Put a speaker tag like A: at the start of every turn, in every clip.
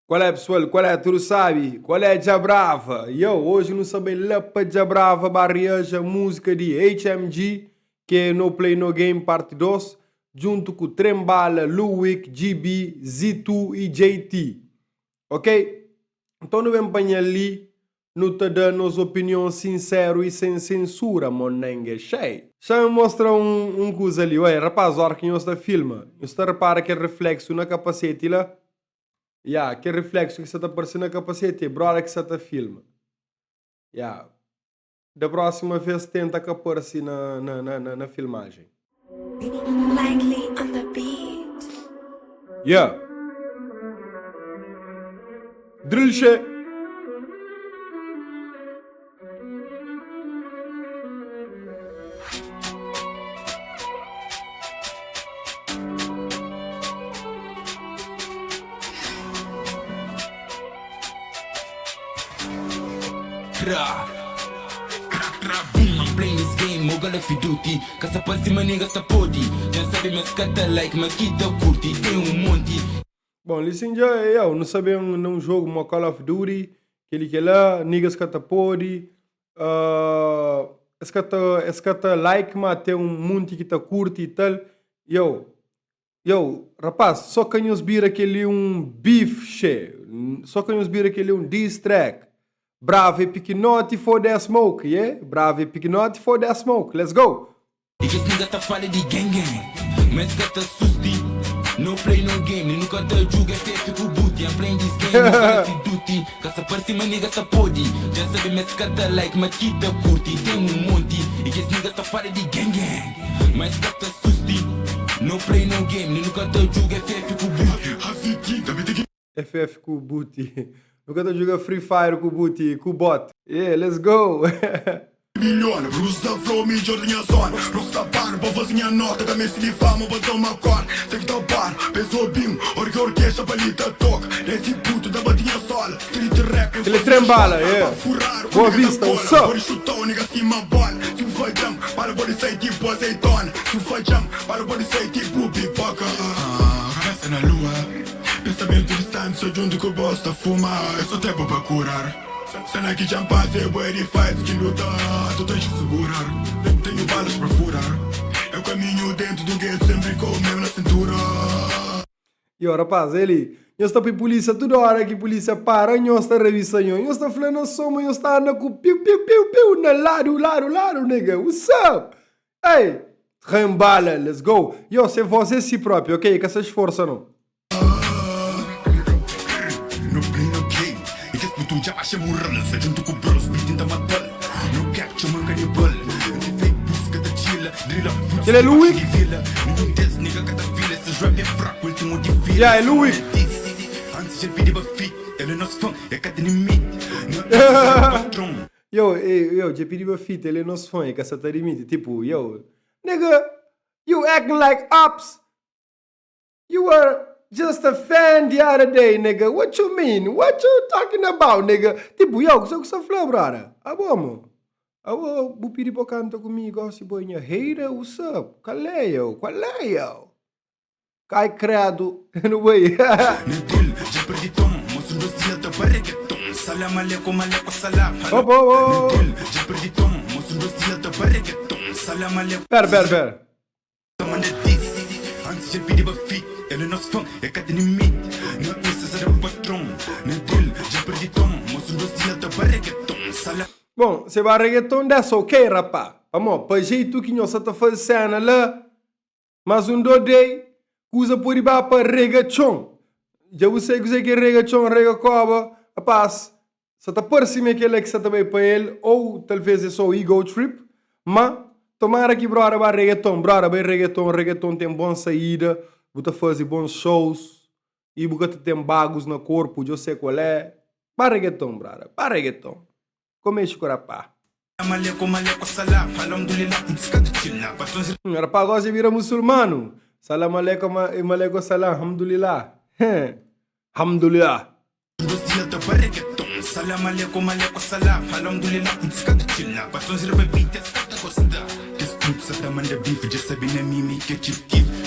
A: Qual é, pessoal? Qual é? Tu sabe? Qual é Jabrava? E eu hoje não sabia lá para Jabrava barriaja música de HMG, que é No Play No Game parte 2, junto com Trembala, Luwick, GB, Z2 e JT. Ok? Então não vem para ali, não te dando nossa opinião sincera e sem censura, monengue cheio. Já me mostra um coisa ali, ué, rapaz, a hora que você filma, você repara que reflexo na capacete lá. Que reflexo que você está aparecendo na capacete, brother, que você está filma. Da próxima vez tenta que apareça na filmagem.
B: Likely on the beat.
A: Drill shit.
C: Boom, I'm playing this game, mo gonna fi duty. Cause pra cima nigga sa podi. Já sabe me scata like, me quita curti. Tem monte.
A: Bom, listen já, eu não sabia num jogo, uma Call of Duty, que lá, niggas que tá podi. Escata like, mas tem monte que tá curti e tal. Rapaz, só que nos vira aquele beef shit. Só que nos vira aquele diss track. Brave Piquinotti for that smoke, yeah? Brave Piquinotti for that smoke. Let's go!
C: E que esse nigga tá falando de gang gang. Mas que tá susti. No play no game, nunca tá juga, FF com booty. I'm playing this game, no gonna fi duty. Cause pra cima nigga sa podi. Já sabe me scata like, me quita curti. Tem monte. E que esse nigga tá falando de gang gang. Mas que tá susti. No play no game, nunca tá juga, FF com booty.
A: FF com o booty. Nunca tô jogando Free Fire com o booty, com o bot. Yeah, let's go!
D: Miljoner, brusa flow, mijor din zon Rosta bar, bă văz minha nota Da mesi li fama, bă dă mă coar Se că bar, pe zobim Ori orcheșa, bă li te toc Rezi puto, da bă din sol Street rap,
A: ele trembala, yeah. Boa vista, what's up?
D: Ori șutau, nigga, si mă bol Si făceam, pare bă di sei tipo azeiton Si făceam, pare bă di sei tipo pipoca Resta na lua Pensamento distante, sou junto com o bosta fuma Eu só tempo pra curar Cena que já passa é bué de fights que lutar Tu tens que segurar Tenho balas pra furar Eu caminho dentro do gueto sempre com o meu na cintura
A: Rapaz, ele... Eu estou pra polícia toda hora que polícia para, eu estou revisando, eu estou falando soma, eu estou andando com piu, na lado, nigga, what's up? Hey, rembala, let's go. Se você si próprio, ok? Que se esforça, não.
D: No play no game E que esse puto já acha morrendo Se junto com o bros, me tenta matar No capture, man, canibal Não fake busca da chila Drilla,
A: ele é Luwick?
D: Não des, nigga, cada vila Esses rap é fraco, último de fila
A: É Luwick.
D: Antes de pedir pra fit Ele é nosso fã, é cada limite Não é patrão
A: Já pedi pra fita, ele é nosso fã, que essa tá limite. Tipo, nigga, you acting like ops. You were just a fan the other day, nigga. What you mean? What you talking about, nigga? Tipo, que você falou, brother? Vamos. Vou pedir pra cantar comigo, se boinha. Hater, what's up? Qual é, Cai credo. Anyway.
D: Nedil, já perdi tom Moço do dia da barreguetom Salam aleikum, salam Nedil, já perdi tom Moço do dia da barreguetom Salam aleikum
A: Pera.
D: Manda disse Antes de pedir pra fit Ele é nosso fã, é cada limite Não precisa de patrão Nedil, já perdi tom Moço do dia da barreguetom Salam
A: Bom, se vai reggaeton, that's ok, rapaz. Vamos, para jeito que nós estamos fazendo lá, mas day, usa por ir para reggaeton. Já você que é reggaeton, reggaecoba, rapaz, você está por cima aquele que você está bem para ele, ou talvez é só ego trip, mas tomara que brother vai reggaeton tem boa saída, você fazer bons shows, e você tem bagos no corpo, eu sei qual é. Para reggaeton, brother, para reggaeton. Começa com rapaz.
D: salam Alhamdulillah, descada chila Patrões
A: Rapaz gosta de virar muçulmano. Salam aleikum salam, alhamdulillah. Alhamdulillah.
D: do dia da barreguetom Salam aleikum, salam Alhamdulillah, descada chila Patrões rebebita, está a gostar Desculpa, se tá manda bife Já sabe na mimi que é chief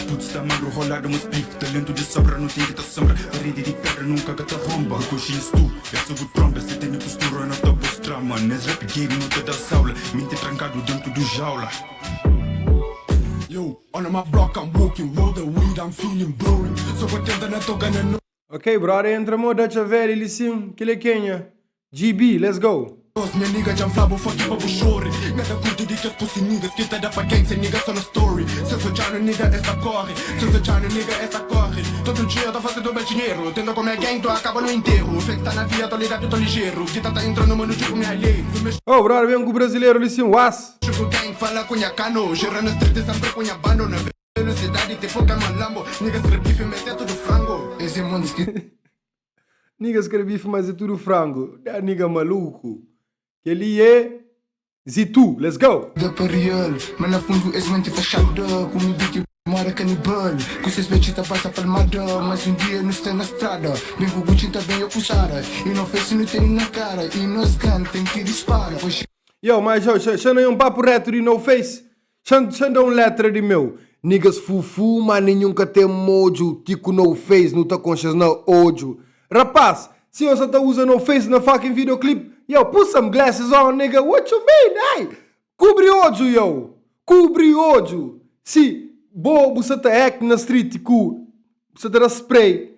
D: putos tá magro, rolado um spliff. Talento de sobra, não tem que tá sombra. Parede de pedra, nunca que tá romba. O coxinhas tu, é sobre tromba. Se tem postura, não tá postura, mano. Nesse rap game, não te dá saula. Mente trancado dentro do jaula. Yo, on my block, I'm walking, roll the weed, I'm feeling blowing. So what you're not talking to
A: Ok, brother, entra moda chaveri, lisim, kile Kenya. GB, let's go.
D: minha nigga já flabo, fuck you, babu chore. Nada curto de que as pussy niggas que tá da pra gang, sem nigga só na story. Se eu sou chano, nigga, essa corre. Se eu sou chano, nigga, essa corre. Todo dia tô fazendo bem dinheiro. Tenta comer gang, tu acaba no enterro. Flex tá na via, tô ligado, tô ligeiro. Gita tá entrando, mano, tipo me alheio.
A: Oh, brother, vem com o brasileiro, lisim, was.
D: Chego gang, fala com a cano. Gera na street, sempre com a bando. Na velocidade, te foca malambo. Niggas rebife, mas é tudo frango. Esse mundo que...
A: Nigga escrevi, mas é tudo frango. Da nigga maluco. Que ele é Zitu, let's go.
D: Da para real, mas na fundo és mente fechada. Com o bico mora canibal. Com seus beijos passa palmada. Mas dia não está na estrada. Bem com o Gucci tá bem acusada. E não fez não tem na cara. E nós cantem que dispara.
A: Yo, mas xana é papo reto de no face. Xana letra de meu. Niggas fufu, mas nenhum que tem mojo. Tico no face, não tá conscious na ódio. Rapaz, se você tá usando no face na fucking videoclip, yo, put some glasses on, nigga. What you mean, hey? Cobre ódio, yo. Cobre ódio. Se você tá act na street com você tá spray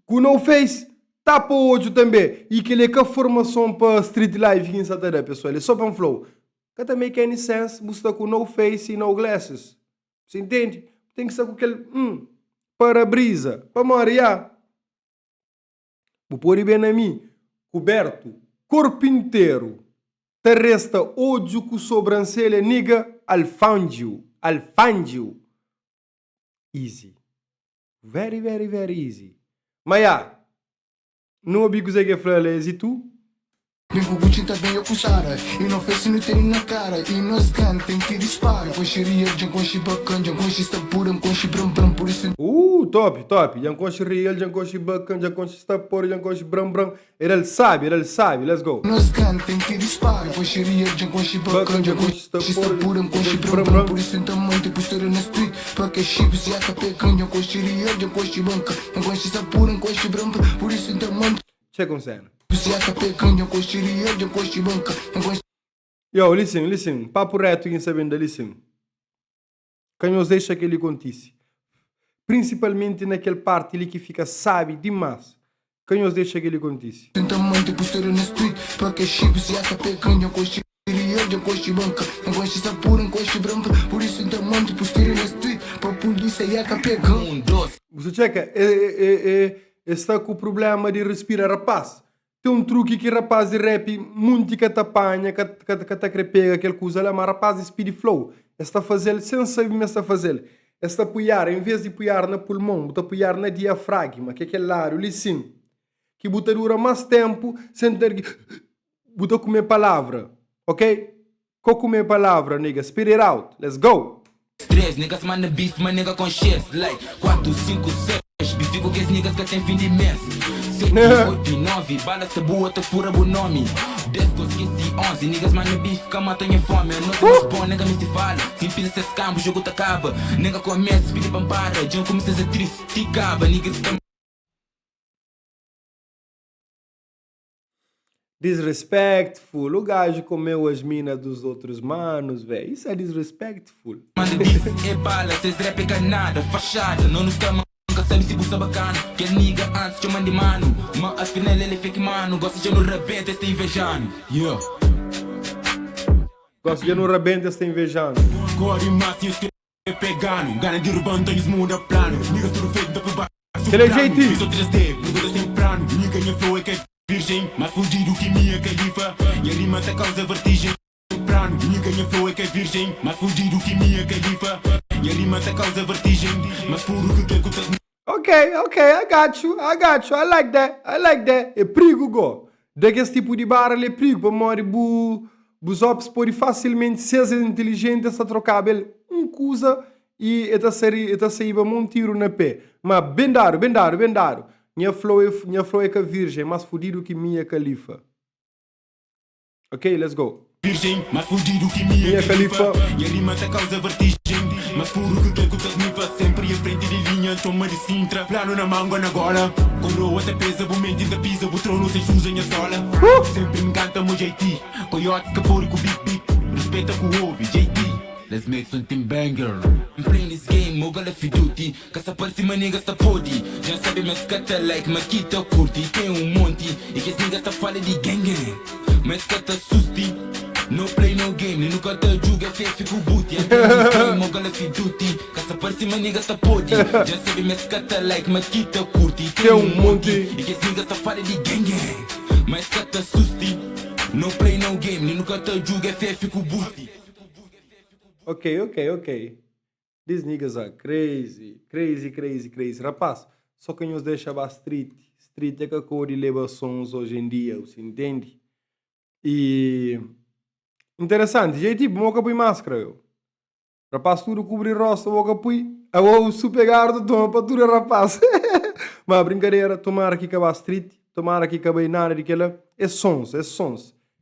A: com no face, tapa o ódio também. E que ele é que a formação para street life em Saturday, pessoal. Ele é só para um flow. Can't make any sense, você tá com no face e no glasses. Você entende? Tem que estar com aquele para-brisa, para marear. Vou pôr bem na mim, coberto, corpo inteiro, te resta ódio com sobrancelha, nigga, alfangio. Easy. Very, very, very easy. Mas não ouvi que você fala, e tu?
D: Bem com o Gucci tá bem acusada. E não fez não tem na cara. E nós cantem que dispara. Coxeria, jancoche bacana, jancoche está pura, jancoche bram bram, por isso...
A: Top. Jancoche real, jancoche bacana, jancoche está pura, jancoche bram bram. Ele sabe, let's go.
D: Nós cantem que dispara. Coxeria, jancoche bacana, jancoche está pura, jancoche bram bram, por isso então muito postura na street. Pra que chips e a capecã, jancocheria, jancoche banca, jancoche está pura, jancoche bram bram, por isso então muito...
A: Chega um cena. Yo, listen, papo reto em sabendo, listen. Quem nos deixa que ele contisse. Principalmente naquele parte ali que fica sabe demais. Quem nos deixa que ele contisse. Você checa, está com o problema de respirar, rapaz. Tem um truque que rapaz de rap muito que te apanha, que te pega aquele coisa lá, mas rapaz de speed flow. Está a fazer, sem saber mas está a fazer. Está a apoiar, em vez de apoiar no pulmão, está a apoiar na diafragma, que é aquele lado, listen. Que buta dura mais tempo, sem ter que... Buta comer palavra, ok? Comer palavra, nigga, spit it out, let's go.
C: 3 niggas manda beef, mas nigga com chest, like 4, 5, 6, bifico que as niggas que tem fim de mês. 7, 8, 9, bala se boa, te fura o nome. 10, 12, 15, 11, niggas manda beef, cama tenha fome. Eu não sou mais bom, nigga me se fala. Se empilha esses campos, o jogo te acaba. Nigga começa, pide pampara, John começa a triste, te acaba, niggas estão...
A: Disrespectful, o gajo comeu as minas dos outros manos, velho. Isso é disrespectful.
C: Manda beef, é bala, cês rap é nada, fachada, não nos cama. Nunca sabe se busta bacana. Que a nigga antes chama de mano. Mas afinal ele é fake mano. Gosta de no rabento, está invejando. Yeah.
A: Gosta de no rabento, está invejando.
D: Core e massa e eu pegando. Gana de rubando, eles mudam plano. Niggas tudo feito da por baixo.
A: Aquele jeitinho.
D: Fiz o 3D, pergunta sem plano. Nigga minha flow é que é virgem. Mais fudido que minha califa. E a rima te causa vertigem. Plano. Nigga minha flow é que é virgem. Mais fudido que minha califa. E a rima te causa vertigem. Mais puro que quer que tu...
A: Okay, I got you, I like that, é perigo, go. Desse tipo de barra é perigo, para morrer, os ops podem facilmente ser inteligente, essa trocar coisa e está sair para um tiro na pé. Mas bem dado. Minha flow é que a virgem, mais fudido que minha califa. Ok, let's go.
D: Virgem, mais fudido que minha califa. E a rima te causa vertigem.
C: Mas puro que toco das me para sempre. Em frente de linha, toma de Sintra. Plano na manga, na gola. Coroa até pesa, vou mente da pisa. Vou trono sem shoes em a sola. Sempre me encanta meu JT. Coyote, capori com big beat. Respeita com o hobby, JT. Let's make something banger. I'm playing this game, mo gala fi duty. Caça para cima, niggas tá podi. Já sabe, mas cata like, mas quita curti. Tem monte, e que as niggas tá fala de gang gang. Mas cata susti. No play, no game, nunca te julga, fez fico booty. I'm playing this game, mo gala fi duty. Caça para cima, niggas tá podi. Já sabe, mas cata like, mas quita curti. Tem monte, e que as niggas tá fala de gang gang. Mas cata susti. No play, no game, nunca te julga, fez fico booty.
A: Ok. These niggas are crazy. Rapaz, só que nos deixa ba street. Street é que a cor de leva sons hoje em dia, você entende? E... interessante, já tipo, moca põe máscara, eu. Rapaz, tudo cobre rosto, moca põe. Eu vou super do tom para tudo, rapaz. Mas brincadeira, tomara aqui que a street, tomara aqui que a nada de aquela. É sons.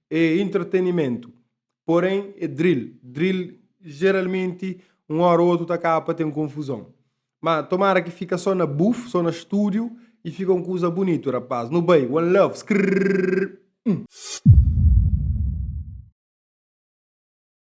A: É entretenimento. Porém, é drill. Geralmente, um hora ou outro tá cá para ter confusão. Mas tomara que fica só na buff, só no estúdio e fica uma coisa bonita, rapaz. No bem, one love.